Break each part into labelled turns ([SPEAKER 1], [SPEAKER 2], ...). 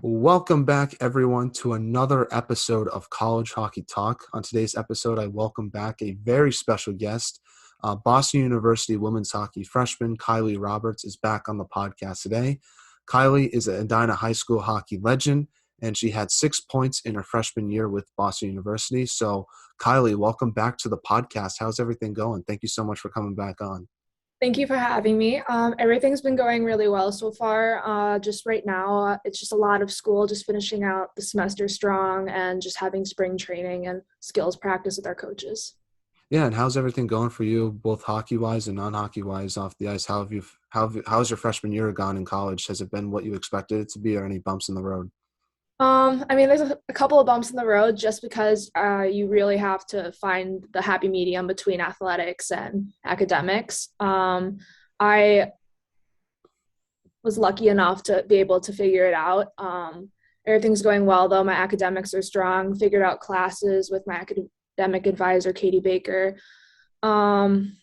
[SPEAKER 1] Welcome back, everyone, to another episode of College Hockey Talk. On today's episode, I welcome back a very special guest. Boston University women's hockey freshman Kylie Roberts is back on the podcast today. Kylie is an Edina High School hockey legend, and she had 6 points in her freshman year with Boston University. So, Kylie, welcome back to the podcast. How's everything going? Thank you so much for coming back on.
[SPEAKER 2] Thank you for having me. Everything's been going really well so far. Just right now, it's just a lot of school, just finishing out the semester strong and just having spring training and skills practice with our coaches.
[SPEAKER 1] Yeah, and how's everything going for you, both hockey-wise and non-hockey-wise off the ice? How's your freshman year gone in college? Has it been what you expected it to be, or any bumps in the road?
[SPEAKER 2] There's a couple of bumps in the road just because you really have to find the happy medium between athletics and academics. I was lucky enough to be able to figure it out. Everything's going well, though. My academics are strong. Figured out classes with my academic advisor, Katie Baker. I'm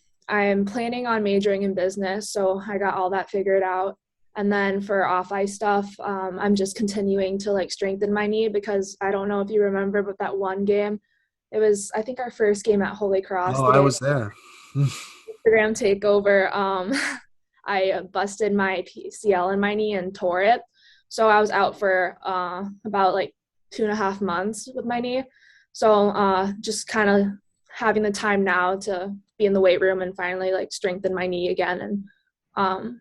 [SPEAKER 2] planning on majoring in business, so I got all that figured out. And then for off ice stuff, I'm just continuing to strengthen my knee because I don't know if you remember, but that one game, it was I think our first game at Holy Cross,
[SPEAKER 1] Oh,
[SPEAKER 2] the
[SPEAKER 1] I
[SPEAKER 2] day
[SPEAKER 1] was there.
[SPEAKER 2] Instagram takeover. I busted my PCL in my knee and tore it, so I was out for about 2.5 months with my knee. So just kind of having the time now to be in the weight room and finally strengthen my knee again and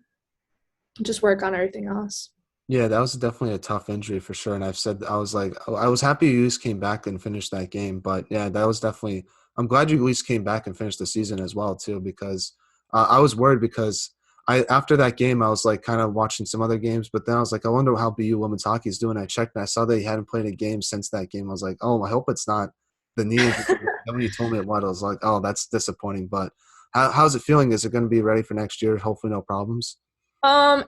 [SPEAKER 2] just work on everything else.
[SPEAKER 1] Yeah, that was definitely a tough injury for sure. And I was happy you at least came back and finished that game. But yeah, that was definitely. I'm glad you at least came back and finished the season as well too, because I was worried because I after that game I was kind of watching some other games, but then I was like, I wonder how BU women's hockey is doing. I checked and I saw they hadn't played a game since that game. I was like, oh, I hope it's not the knee injury. Then when you told me it was, I was like, oh, that's disappointing. But how's it feeling? Is it going to be ready for next year? Hopefully, no problems.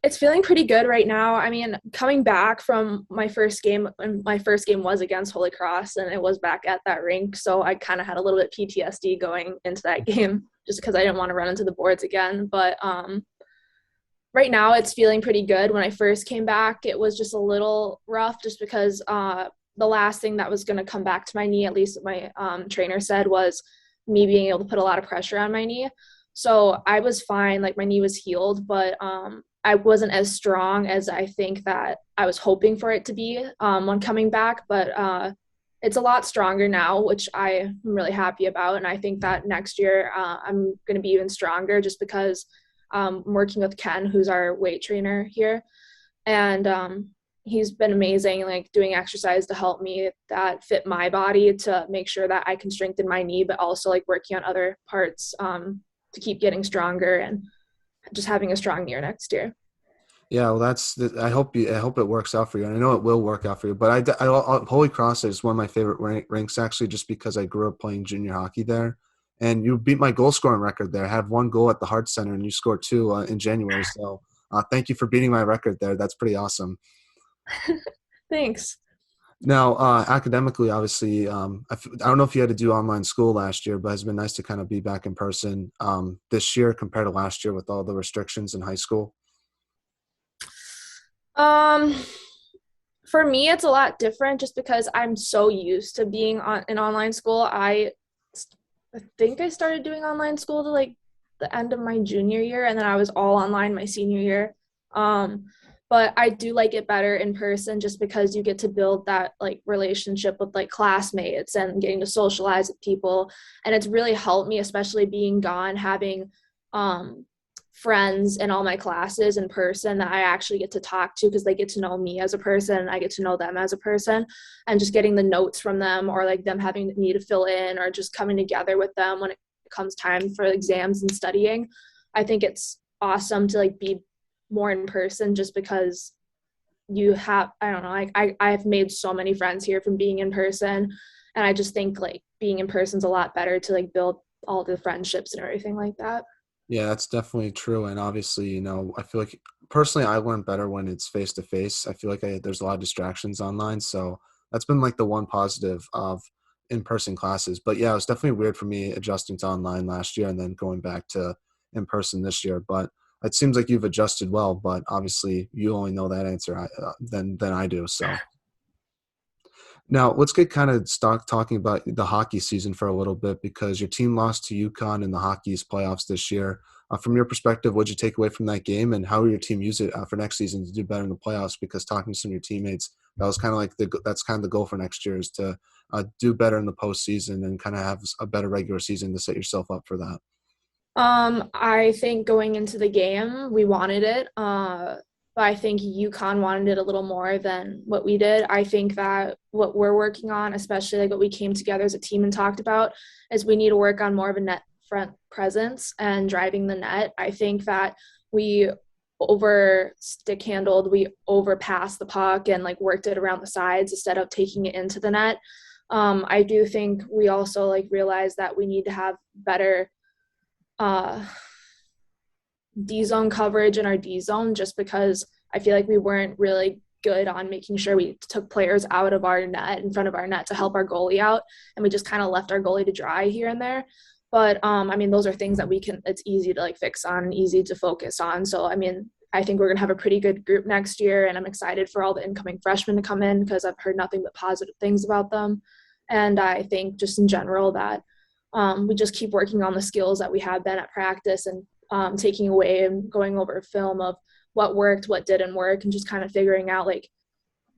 [SPEAKER 2] It's feeling pretty good right now. I mean, coming back from my first game, and my first game was against Holy Cross, and it was back at that rink. So I kind of had a little bit PTSD going into that game just because I didn't want to run into the boards again. But right now, it's feeling pretty good. When I first came back, it was just a little rough just because the last thing that was going to come back to my knee, at least my trainer said, was me being able to put a lot of pressure on my knee. So I was fine, my knee was healed, but I wasn't as strong as I think that I was hoping for it to be when coming back. But it's a lot stronger now, which I'm really happy about. And I think that next year I'm going to be even stronger just because I'm working with Ken, who's our weight trainer here. And he's been amazing, doing exercise to help me that fit my body to make sure that I can strengthen my knee, but also working on other parts to keep getting stronger and just having a strong year next year.
[SPEAKER 1] Yeah, well, I hope it works out for you, and I know it will work out for you. But Holy Cross is one of my favorite rinks, actually, just because I grew up playing junior hockey there, and you beat my goal scoring record there. I have one goal at the Hart Center, and you scored two in January. So, thank you for beating my record there. That's pretty awesome.
[SPEAKER 2] Thanks.
[SPEAKER 1] Now, academically, obviously, I don't know if you had to do online school last year, but it's been nice to kind of be back in person this year compared to last year with all the restrictions in high school.
[SPEAKER 2] Um, for me, it's a lot different just because I'm so used to being in online school. I think I started doing online school to the end of my junior year, and then I was all online my senior year. But I do like it better in person just because you get to build that relationship with classmates and getting to socialize with people. And it's really helped me, especially being gone, having friends in all my classes in person that I actually get to talk to because they get to know me as a person and I get to know them as a person, and just getting the notes from them or them having me to fill in or just coming together with them when it comes time for exams and studying. I think it's awesome to be more in person just because you have, I don't know, I've made so many friends here from being in person, and I just think being in person is a lot better to build all the friendships and everything like that.
[SPEAKER 1] Yeah, that's definitely true. And obviously, I feel like personally, I learn better when it's face to face. I feel like there's a lot of distractions online. So that's been the one positive of in person classes. But yeah, it was definitely weird for me adjusting to online last year and then going back to in person this year. But it seems like you've adjusted well, but obviously you only know that answer than I do. So now let's get kind of start talking about the hockey season for a little bit because your team lost to UConn in the hockey's playoffs this year. From your perspective, what did you take away from that game, and how will your team use it for next season to do better in the playoffs? Because talking to some of your teammates, that was kind of like that's kind of the goal for next year is to do better in the postseason and kind of have a better regular season to set yourself up for that.
[SPEAKER 2] I think going into the game, we wanted it. But I think UConn wanted it a little more than what we did. I think that what we're working on, especially like what we came together as a team and talked about, is we need to work on more of a net front presence and driving the net. I think that we over stick handled, we overpassed the puck and like worked it around the sides instead of taking it into the net. I do think we also like realized that we need to have better D zone coverage in our D zone just because I feel like we weren't really good on making sure we took players out of our net in front of our net to help our goalie out, and we just kind of left our goalie to dry here and there. But I mean, those are things that it's easy to like fix on and easy to focus on. So I mean, I think we're gonna have a pretty good group next year, and I'm excited for all the incoming freshmen to come in because I've heard nothing but positive things about them. And I think just in general that we just keep working on the skills that we have been at practice and taking away and going over film of what worked, what didn't work, and just kind of figuring out like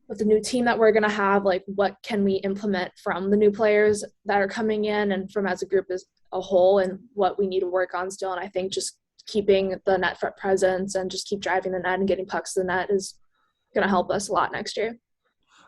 [SPEAKER 2] with the new team that we're going to have, like what can we implement from the new players that are coming in and from as a group as a whole and what we need to work on still. And I think just keeping the net front presence and just keep driving the net and getting pucks to the net is going to help us a lot next year.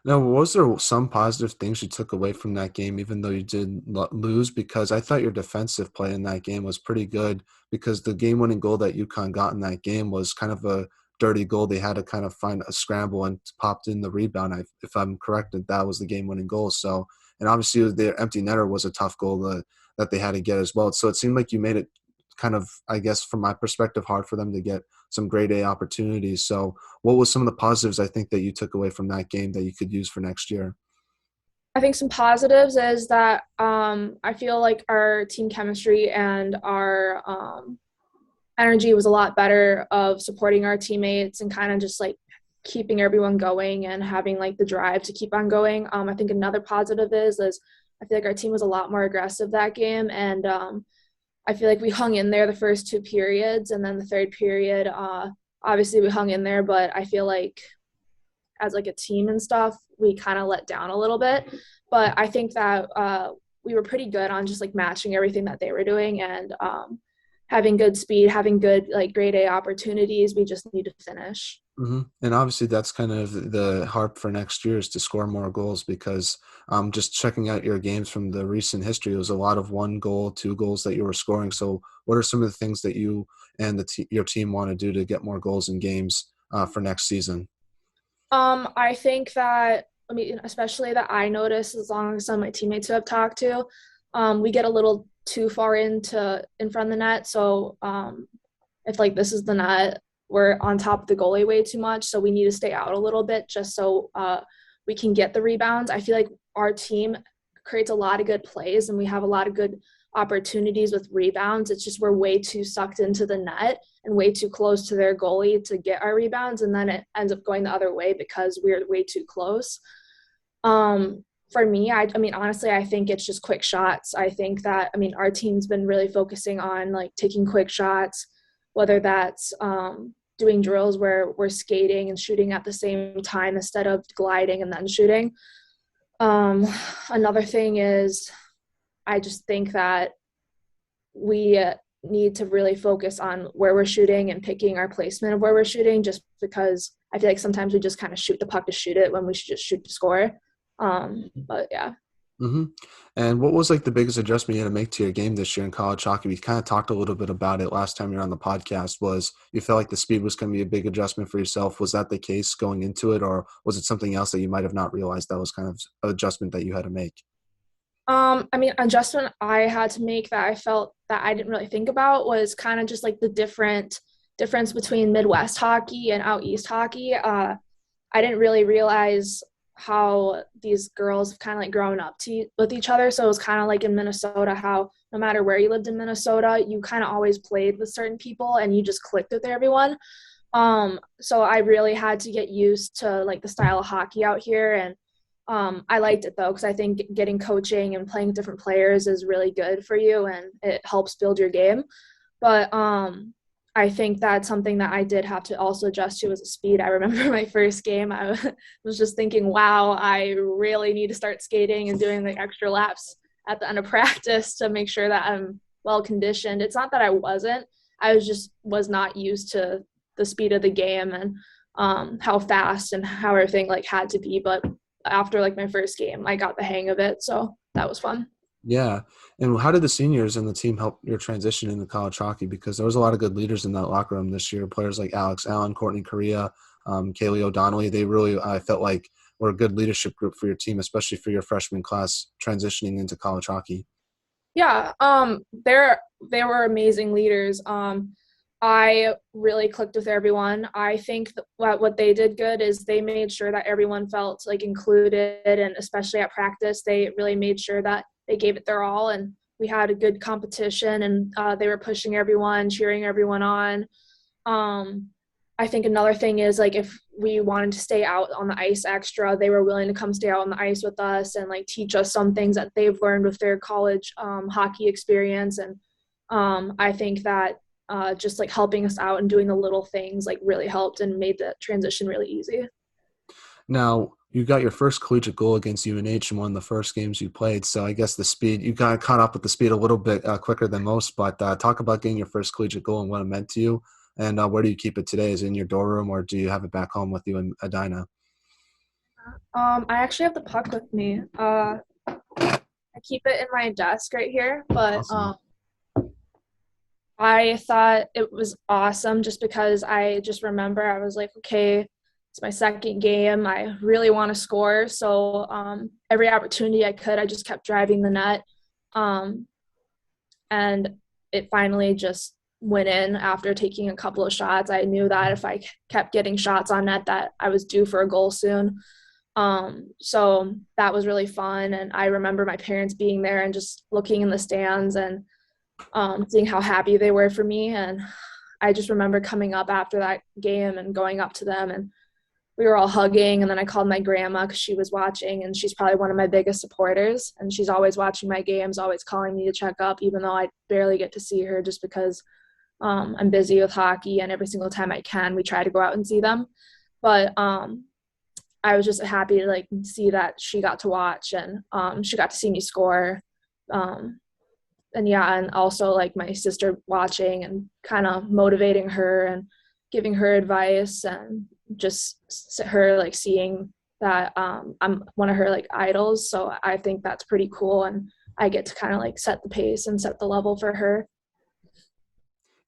[SPEAKER 1] Now, was there some positive things you took away from that game, even though you did lose? Because I thought your defensive play in that game was pretty good because the game-winning goal that UConn got in that game was kind of a dirty goal. They had to kind of find a scramble and popped in the rebound. If I'm correct, that was the game-winning goal. So, and obviously their empty netter was a tough goal that they had to get as well. So it seemed like you made it kind of, I guess, from my perspective, hard for them to get some grade A opportunities. So what was some of the positives I think that you took away from that game that you could use for next year?
[SPEAKER 2] I think some positives is that I feel like our team chemistry and our energy was a lot better of supporting our teammates and kind of just like keeping everyone going and having like the drive to keep on going. I think another positive is I feel like our team was a lot more aggressive that game, and I feel like we hung in there the first two periods, and then the third period, obviously we hung in there, but I feel like as like a team and stuff, we kind of let down a little bit. But I think that we were pretty good on just like matching everything that they were doing and having good speed, having good like grade A opportunities. We just need to finish.
[SPEAKER 1] Mm-hmm. And obviously that's kind of the harp for next year is to score more goals because just checking out your games from the recent history, it was a lot of 1 goal, 2 goals that you were scoring. So what are some of the things that you and your team want to do to get more goals in games for next season?
[SPEAKER 2] I think that, I mean, especially that I notice as long as some of my teammates who I've talked to, we get a little too far in front of the net. So if like this is the net, we're on top of the goalie way too much. So we need to stay out a little bit just so we can get the rebounds. I feel like our team creates a lot of good plays and we have a lot of good opportunities with rebounds. It's just we're way too sucked into the net and way too close to their goalie to get our rebounds, and then it ends up going the other way because we're way too close. For me, I mean, honestly, I think it's just quick shots. I think that, I mean, our team's been really focusing on like taking quick shots, whether that's doing drills where we're skating and shooting at the same time instead of gliding and then shooting. Another thing is I just think that we need to really focus on where we're shooting and picking our placement of where we're shooting, just because I feel like sometimes we just kind of shoot the puck to shoot it when we should just shoot to score. But yeah.
[SPEAKER 1] Mm-hmm. And what was like the biggest adjustment you had to make to your game this year in college hockey? We kind of talked a little bit about it last time you were on the podcast. Was you felt like the speed was going to be a big adjustment for yourself? Was that the case going into it, or was it something else that you might have not realized that was kind of an adjustment that you had to make?
[SPEAKER 2] I mean, adjustment I had to make that I felt that I didn't really think about was kind of just like the difference between Midwest hockey and out East hockey. I didn't really realize how these girls have kind of like grown up with each other. So it was kind of like in Minnesota, how no matter where you lived in Minnesota, you kind of always played with certain people and you just clicked with everyone. So I really had to get used to like the style of hockey out here. And I liked it though, because I think getting coaching and playing with different players is really good for you and it helps build your game. But I think that's something that I did have to also adjust to was the speed. I remember my first game, I was just thinking, wow, I really need to start skating and doing like extra laps at the end of practice to make sure that I'm well conditioned. It's not that I wasn't, I was not used to the speed of the game and how fast and how everything like had to be. But after like my first game, I got the hang of it. So that was fun.
[SPEAKER 1] Yeah. And how did the seniors and the team help your transition into college hockey? Because there was a lot of good leaders in that locker room this year. Players like Alex Allen, Courtney Correa, Kaylee O'Donnelly. They really, I felt like, were a good leadership group for your team, especially for your freshman class transitioning into college hockey.
[SPEAKER 2] Yeah, they were amazing leaders. I really clicked with everyone. I think what they did good is they made sure that everyone felt like included, and especially at practice, they really made sure that they gave it their all, and we had a good competition, and they were pushing everyone, cheering everyone on. Um, I think another thing is like if we wanted to stay out on the ice extra, they were willing to come stay out on the ice with us and like teach us some things that they've learned with their college hockey experience. And I think that just like helping us out and doing the little things like really helped and made the transition really easy.
[SPEAKER 1] Now, you got your first collegiate goal against UNH in one of the first games you played. So I guess the speed, you got caught up with the speed a little bit quicker than most. But talk about getting your first collegiate goal and what it meant to you. And where do you keep it today? Is it in your dorm room or do you have it back home with you in Edina?
[SPEAKER 2] I actually have the puck with me. I keep it in my desk right here, but
[SPEAKER 1] Awesome.
[SPEAKER 2] I thought it was awesome just because I just remember I was like, okay, it's my second game. I really want to score. So every opportunity I could, I just kept driving the net. Um, and it finally just went in after taking a couple of shots. I knew that if I kept getting shots on net that I was due for a goal soon. So that was really fun. And I remember my parents being there and just looking in the stands and seeing how happy they were for me. And I just remember coming up after that game and going up to them and we were all hugging. And then I called my grandma because she was watching and she's probably one of my biggest supporters. And she's always watching my games, always calling me to check up, even though I barely get to see her just because I'm busy with hockey and every single time I can, we try to go out and see them. But I was just happy to like see that she got to watch and she got to see me score. Um, and yeah, and also like my sister watching and kind of motivating her and giving her advice and just her like seeing that I'm one of her like idols. So I think that's pretty cool. And I get to kind of like set the pace and set the level for her.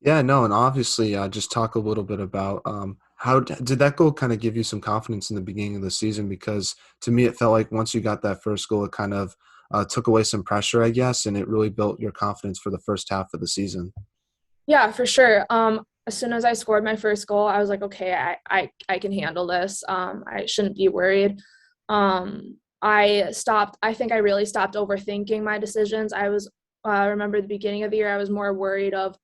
[SPEAKER 1] Yeah, no, and obviously, just talk a little bit about how did that goal kind of give you some confidence in the beginning of the season? Because to me, it felt like once you got that first goal, it kind of took away some pressure, I guess, and it really built your confidence for the first half of the season.
[SPEAKER 2] Yeah, for sure. As soon as I scored my first goal, I was like, okay, I can handle this. I shouldn't be worried. I think I really stopped overthinking my decisions. Remember the beginning of the year, I was more worried of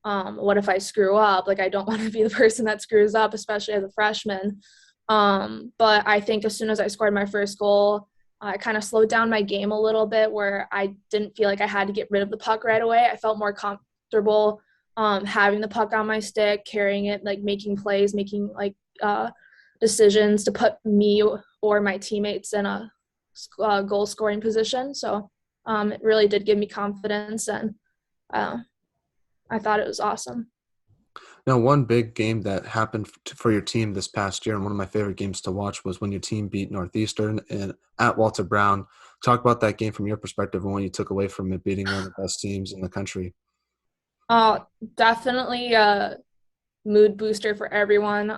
[SPEAKER 2] what if I screw up? Like, I don't want to be the person that screws up, especially as a freshman. But I think as soon as I scored my first goal, I kind of slowed down my game a little bit where I didn't feel like I had to get rid of the puck right away. I felt more comfortable having the puck on my stick, carrying it, like making plays, making like decisions to put me or my teammates in a goal scoring position. So it really did give me confidence and uh, I thought it was awesome.
[SPEAKER 1] Now, one big game that happened for your team this past year, and one of my favorite games to watch, was when your team beat Northeastern and at Walter Brown. Talk about that game from your perspective and what you took away from it, beating one of the best teams in the country.
[SPEAKER 2] Uh, Definitely a mood booster for everyone.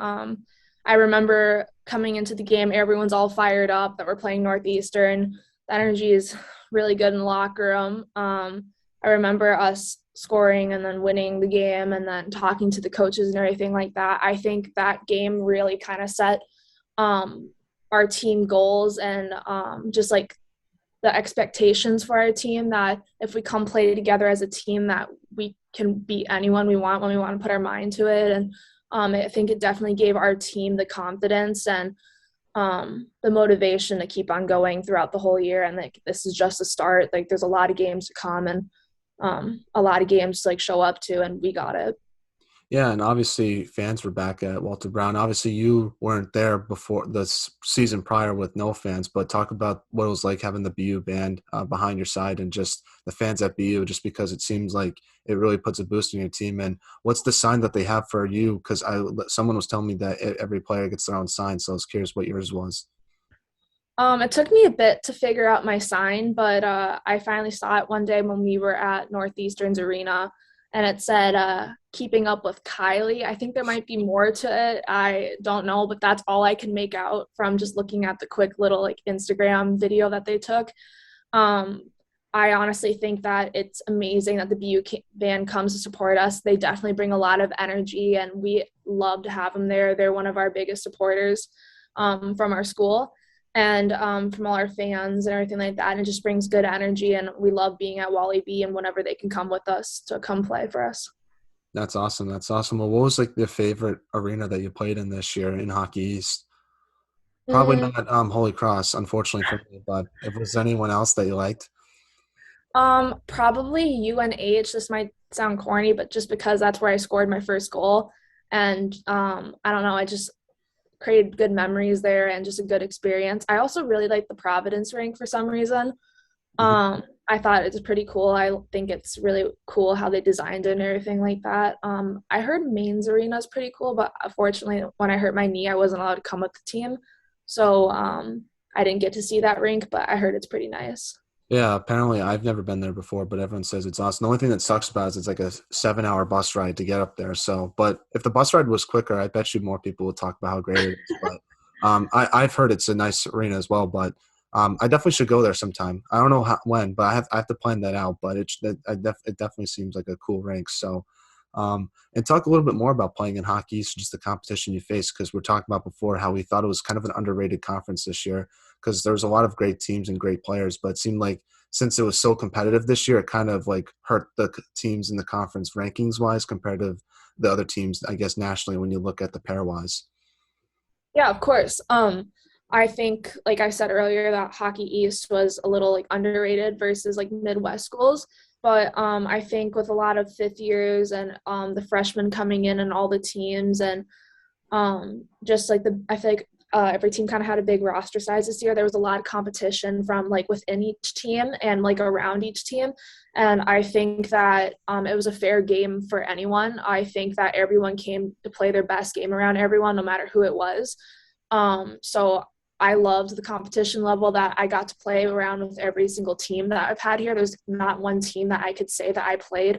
[SPEAKER 2] I remember coming into the game, everyone's all fired up that we're playing Northeastern. The energy is really good in the locker room. I remember us scoring and then winning the game and then talking to the coaches and everything like that. I think that game really kind of set our team goals and just like the expectations for our team, that if we come play together as a team that we can beat anyone we want when we want to put our mind to it. And I think it definitely gave our team the confidence and the motivation to keep on going throughout the whole year. And like, this is just a start. Like, there's a lot of games to come and a lot of games to like show up to, and we got it.
[SPEAKER 1] Yeah, and obviously fans were back at Walter Brown. Obviously, you weren't there before the season prior with no fans, but talk about what it was like having the BU band behind your side and just the fans at BU, just because it seems like it really puts a boost in your team. And what's the sign that they have for you? Because someone was telling me that every player gets their own sign, so I was curious what yours was.
[SPEAKER 2] It took me a bit to figure out my sign, but I finally saw it one day when we were at Northeastern's arena, and it said "Keeping Up with Kylie." I think there might be more to it. I don't know, but that's all I can make out from just looking at the quick little like Instagram video that they took. Um, I honestly think that it's amazing that the BU band comes to support us. They definitely bring a lot of energy, and we love to have them there. They're one of our biggest supporters from our school and from all our fans and everything like that. And it just brings good energy. And we love being at Wally B and whenever they can come with us to come play for us.
[SPEAKER 1] That's awesome. That's awesome. Well, what was like the favorite arena that you played in this year in Hockey East? Probably
[SPEAKER 2] Mm,
[SPEAKER 1] not Holy Cross, unfortunately for me, but if there's anyone else that you liked.
[SPEAKER 2] probably UNH. This might sound corny, but just because that's where I scored my first goal. And I don't know, I just created good memories there and just a good experience. I also really like the Providence rink for some reason.
[SPEAKER 1] Mhm.
[SPEAKER 2] I thought it's pretty cool. I think it's really cool how they designed it and everything like that. I heard Maine's arena is pretty cool, but unfortunately, when I hurt my knee, I wasn't allowed to come with the team, so I didn't get to see that rink. But I heard it's pretty nice.
[SPEAKER 1] Yeah, apparently I've never been there before, but everyone says it's awesome. The only thing that sucks about it is it's like a 7-hour bus ride to get up there. So, but if the bus ride was quicker, I bet you more people would talk about how great it is. But I've heard it's a nice arena as well. But I definitely should go there sometime. I don't know when, but I have to plan that out. But it definitely seems like a cool rink. So, and talk a little bit more about playing in hockey, so just the competition you face, because we're talking about before how we thought it was kind of an underrated conference this year because there was a lot of great teams and great players, but it seemed like since it was so competitive this year, it kind of like hurt the teams in the conference rankings wise compared to the other teams, I guess, nationally when you look at the pairwise.
[SPEAKER 2] Yeah, of course. I think, like I said earlier, that Hockey East was a little like underrated versus like Midwest schools. But I think with a lot of fifth years and the freshmen coming in and all the teams and just like I feel like every team kind of had a big roster size this year. There was a lot of competition from like within each team and like around each team. And I think that it was a fair game for anyone. I think that everyone came to play their best game around everyone, no matter who it was. So I loved the competition level that I got to play around with every single team that I've had here. There's not one team that I could say that I played.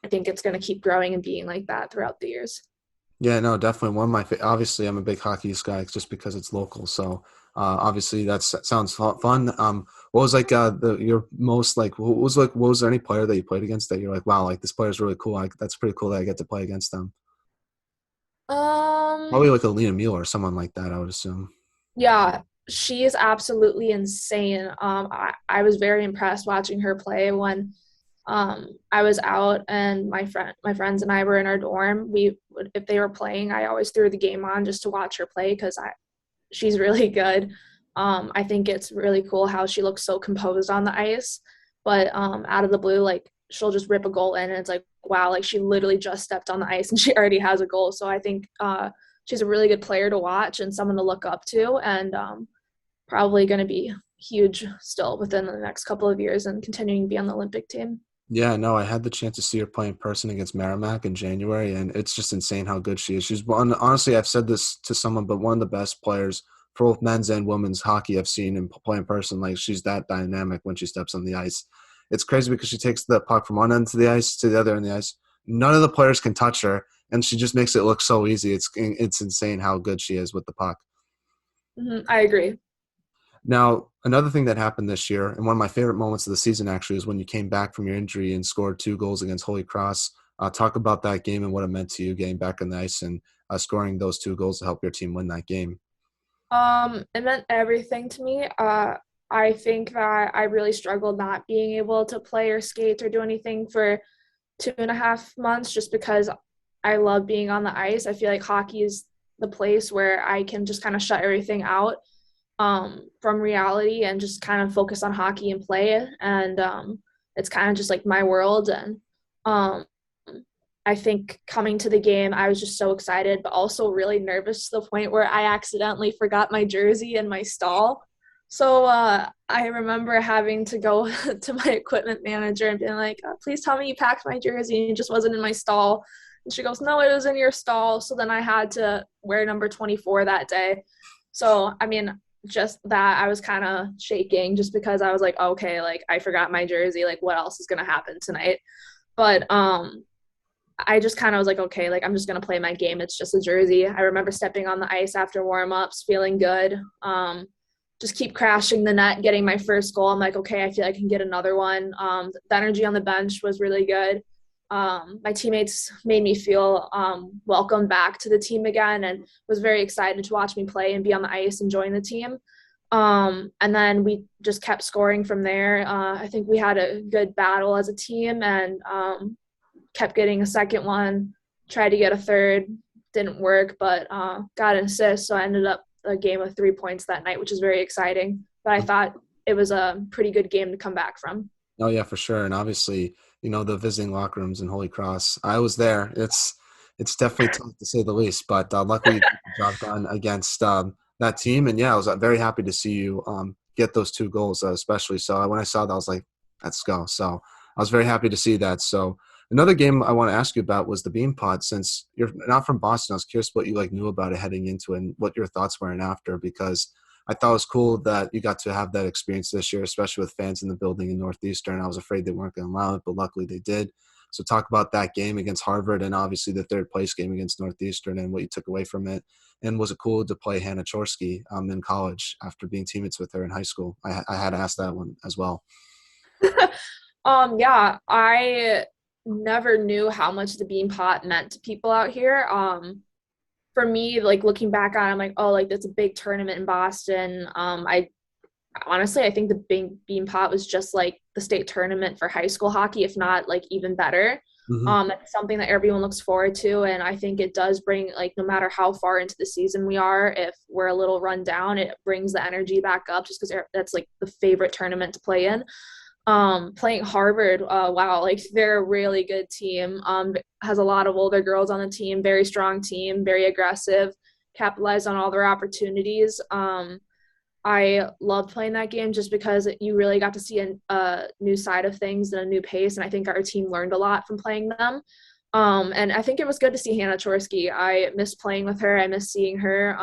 [SPEAKER 2] I think it's going to keep growing and being like that throughout the years.
[SPEAKER 1] Yeah, no, definitely one of my obviously I'm a big hockey guy just because it's local. So obviously that sounds fun. What was like the your most like what was there any player that you played against that you're like, wow, like this player is really cool. Like that's pretty cool that I get to play against them.
[SPEAKER 2] Um,
[SPEAKER 1] Probably like a Lena Mueller or someone like that, I would assume.
[SPEAKER 2] yeah, she is absolutely insane. I was very impressed watching her play when I was out and my friends and I were in our dorm. If they were playing, I always threw the game on just to watch her play because I she's really good. I think it's really cool how she looks so composed on the ice, but out of the blue, like she'll just rip a goal in, and it's like, wow, like she literally just stepped on the ice and she already has a goal. So I think she's a really good player to watch and someone to look up to, and probably going to be huge still within the next couple of years and continuing to be on the Olympic team.
[SPEAKER 1] Yeah, no, I had the chance to see her play in person against Merrimack in January, and it's just insane how good she is. She's one, honestly, I've said this to someone, but one of the best players for both men's and women's hockey I've seen and play in person. Like she's that dynamic when she steps on the ice. It's crazy because she takes the puck from one end to the ice to the other end of the ice. None of the players can touch her, and she just makes it look so easy. It's insane how good she is with the puck.
[SPEAKER 2] I agree.
[SPEAKER 1] Now, another thing that happened this year, and one of my favorite moments of the season actually, is when you came back from your injury and scored 2 goals against Holy Cross. Talk about that game and what it meant to you getting back on the ice and scoring those 2 goals to help your team win that game.
[SPEAKER 2] It meant everything to me. I think that I really struggled not being able to play or skate or do anything for 2.5 months just because I love being on the ice. I feel like hockey is the place where I can just kind of shut everything out from reality and just kind of focus on hockey and play it. And it's kind of just like my world. And um, I think coming to the game, I was just so excited, but also really nervous to the point where I accidentally forgot my jersey in my stall. So I remember having to go to my equipment manager and being like, please tell me you packed my jersey and it just wasn't in my stall. And she goes, no, it was in your stall. So then I had to wear number 24 that day. So, I mean, just that I was kind of shaking just because I was like, okay, like I forgot my jersey. Like what else is going to happen tonight? But I just kind of was like, okay, like I'm just going to play my game. It's just a jersey. I remember stepping on the ice after warm-ups, feeling good. Just keep crashing the net, getting my first goal. I'm like, okay, I feel like I can get another one. The energy on the bench was really good. My teammates made me feel welcome back to the team again and was very excited to watch me play and be on the ice and join the team. And then we just kept scoring from there. I think we had a good battle as a team and kept getting a second one, tried to get a third, didn't work, but got an assist. So I ended up a game of 3 points that night, which is very exciting. But I thought it was a pretty good game to come back from.
[SPEAKER 1] Oh yeah, for sure. And obviously, the visiting locker rooms in Holy Cross. I was there. It's definitely tough to say the least, but luckily you got the job done against that team. And yeah, I was very happy to see you get those 2 goals, especially. So when I saw that, I was like, let's go. So I was very happy to see that. So another game I want to ask you about was the Beanpot. Since you're not from Boston, I was curious what you knew about it heading into it and what your thoughts were in after, because I thought it was cool that you got to have that experience this year, especially with fans in the building in Northeastern. I was afraid they weren't going to allow it, but luckily they did. So talk about that game against Harvard and obviously the third place game against Northeastern and what you took away from it. And was it cool to play Hannah Chorsky in college after being teammates with her in high school? I had to ask that one as well.
[SPEAKER 2] Yeah, I never knew how much the Beanpot meant to people out here. For me, like looking back on it, I'm like, oh, like that's a big tournament in Boston. I honestly, I think the big Beanpot was just like the state tournament for high school hockey, if not like even better.
[SPEAKER 1] Mm-hmm.
[SPEAKER 2] It's something that everyone looks forward to, and I think it does bring, like, no matter how far into the season we are, if we're a little run down, it brings the energy back up just because that's like the favorite tournament to play in. Playing Harvard, wow, like they're a really good team. Has a lot of older girls on the team, very strong team, very aggressive, capitalized on all their opportunities. I loved playing that game just because you really got to see a new side of things and a new pace, and I think our team learned a lot from playing them. And I think it was good to see Hannah Chorsky. I miss playing with her. I miss seeing her.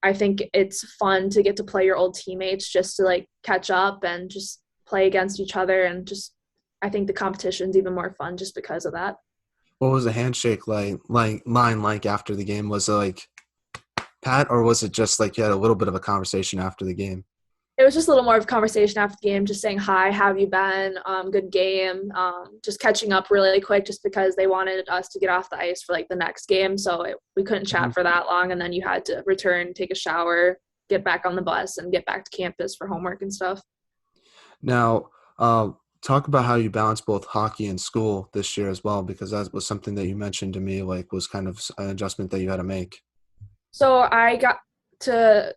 [SPEAKER 2] I think it's fun to get to play your old teammates just to like catch up and just play against each other, and just I think the competition's even more fun just because of that.
[SPEAKER 1] What was the handshake line like after the game? Was it like Pat, or was it just like you had a little bit of a conversation after the game?
[SPEAKER 2] It was just a little more of a conversation after the game, just saying hi, how have you been? Good game. Just catching up really quick, just because they wanted us to get off the ice for like the next game, so we couldn't
[SPEAKER 1] Mm-hmm.
[SPEAKER 2] chat for that long, and then you had to return, take a shower, get back on the bus, and get back to campus for homework and stuff.
[SPEAKER 1] Now, talk about how you balance both hockey and school this year as well, because that was something that you mentioned to me, like was kind of an adjustment that you had to make.
[SPEAKER 2] So I got to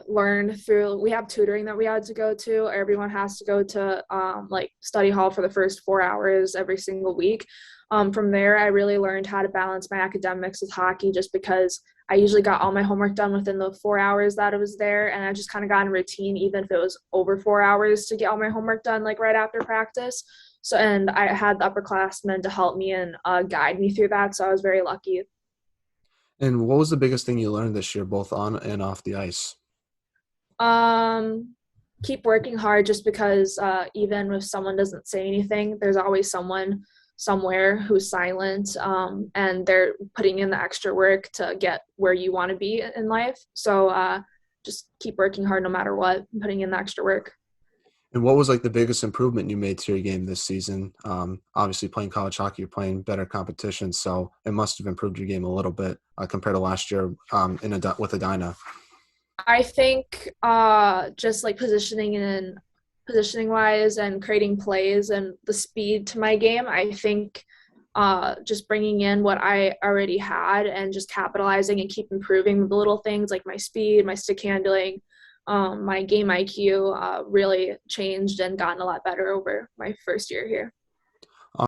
[SPEAKER 2] learn through, we have tutoring that we had to go to. Everyone has to go to like study hall for the first 4 hours every single week. From there, I really learned how to balance my academics with hockey, just because I usually got all my homework done within the 4 hours that I was there. And I just kind of got in routine, even if it was over 4 hours, to get all my homework done, like right after practice. So, and I had the upperclassmen to help me and guide me through that. So I was very lucky.
[SPEAKER 1] And what was the biggest thing you learned this year, both on and off the ice?
[SPEAKER 2] Um, Keep working hard, just because even if someone doesn't say anything, there's always someone somewhere who's silent, and they're putting in the extra work to get where you want to be in life. So just keep working hard no matter what, putting in the extra work.
[SPEAKER 1] And what was like the biggest improvement you made to your game this season? Obviously, playing college hockey, you're playing better competition, so it must have improved your game a little bit compared to last year with a Dyna.
[SPEAKER 2] I think just like positioning wise and creating plays and the speed to my game, I think just bringing in what I already had and just capitalizing and keep improving the little things like my speed, my stick handling, my game IQ really changed and gotten a lot better over my first year here.